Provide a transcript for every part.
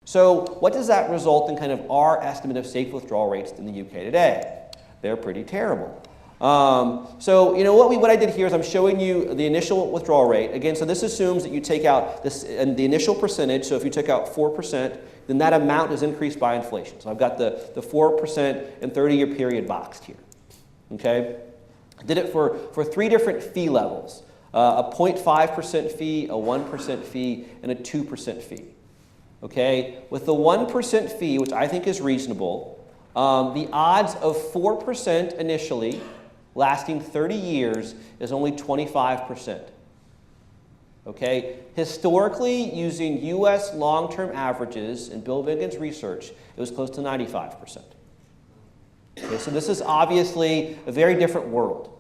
So what does that result in kind of our estimate of safe withdrawal rates in the UK today? They're pretty terrible. So what I did here is I'm showing you the initial withdrawal rate. Again, so this assumes that you take out this and the initial percentage. So if you took out 4%, then that amount is increased by inflation. So I've got the 4% and 30-year period boxed here. Okay? I did it for 3 different fee levels. A 0.5% fee, a 1% fee, and a 2% fee. Okay? With the 1% fee, which I think is reasonable, the odds of 4% initially lasting 30 years is only 25%. Okay? Historically, using U.S. long-term averages in Bill Vigen's research, it was close to 95%. Okay, so this is obviously a very different world.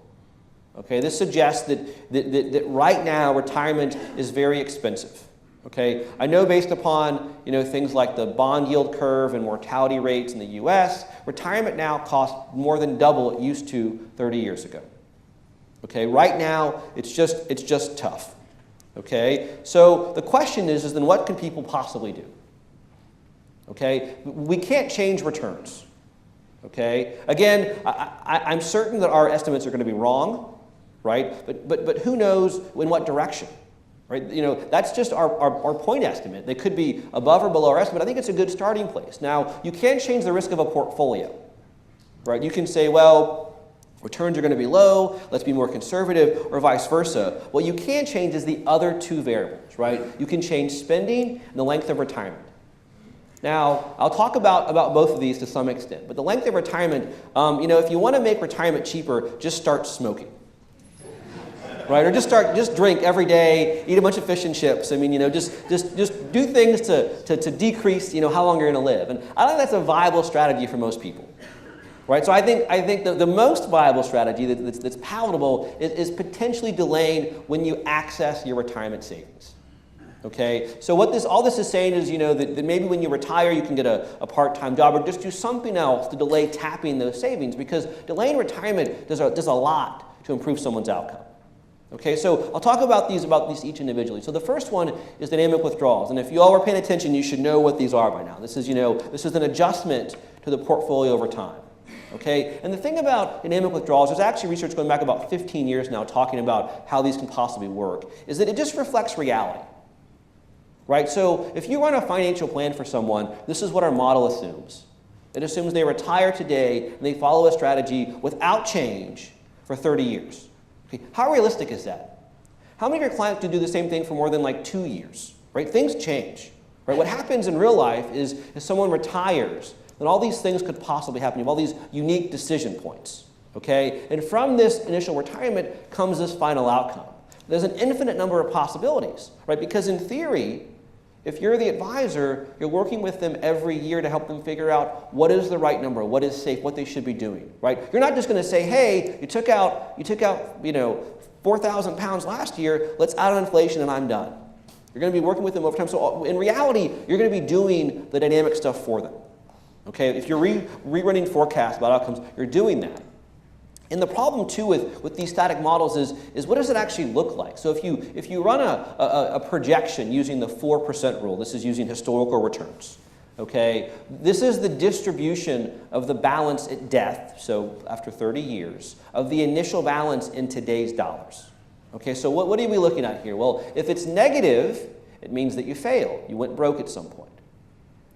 Okay, this suggests that right now retirement is very expensive. Okay, I know based upon things like the bond yield curve and mortality rates in the U.S., retirement now costs more than double it used to 30 years ago. Okay, right now it's just tough. Okay, so the question is then what can people possibly do? Okay, we can't change returns. Okay, again, I'm certain that our estimates are going to be wrong, right? But who knows in what direction? Right? That's just our point estimate. They could be above or below our estimate. I think it's a good starting place. Now, you can change the risk of a portfolio. Right? You can say, well, returns are going to be low, let's be more conservative, or vice versa. What you can change is the other 2 variables, right? You can change spending and the length of retirement. Now, I'll talk about both of these to some extent, but the length of retirement, if you want to make retirement cheaper, just start smoking. Right, or just drink every day, eat a bunch of fish and chips. I mean, just do things to decrease, how long you're going to live. And I think that's a viable strategy for most people. Right, so I think the most viable strategy that's palatable is potentially delaying when you access your retirement savings. Okay, so all this is saying is, that maybe when you retire, you can get a part-time job or just do something else to delay tapping those savings, because delaying retirement does a lot to improve someone's outcome. Okay, so I'll talk about these each individually. So the first one is dynamic withdrawals, and if you all were paying attention, you should know what these are by now. This is an adjustment to the portfolio over time. Okay, and the thing about dynamic withdrawals, there's actually research going back about 15 years now talking about how these can possibly work, is that it just reflects reality. Right, so if you run a financial plan for someone, this is what our model assumes. It assumes they retire today and they follow a strategy without change for 30 years. Okay. How realistic is that? How many of your clients do the same thing for more than 2 years? Right? Things change. Right? What happens in real life is if someone retires, then all these things could possibly happen. You have all these unique decision points. Okay? And from this initial retirement comes this final outcome. There's an infinite number of possibilities. Right? Because in theory, if you're the advisor, you're working with them every year to help them figure out what is the right number, what is safe, what they should be doing, right? You're not just going to say, hey, you took out 4,000 pounds last year, let's add on inflation and I'm done. You're going to be working with them over time. So in reality, you're going to be doing the dynamic stuff for them. Okay, if you're rerunning forecasts about outcomes, you're doing that. And the problem too with these static models is what does it actually look like? So if you run a projection using the 4% rule, this is using historical returns. Okay, this is the distribution of the balance at death, so after 30 years, of the initial balance in today's dollars. Okay, so what are we looking at here? Well, if it's negative, it means that you failed. You went broke at some point.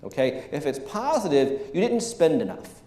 Okay, if it's positive, you didn't spend enough.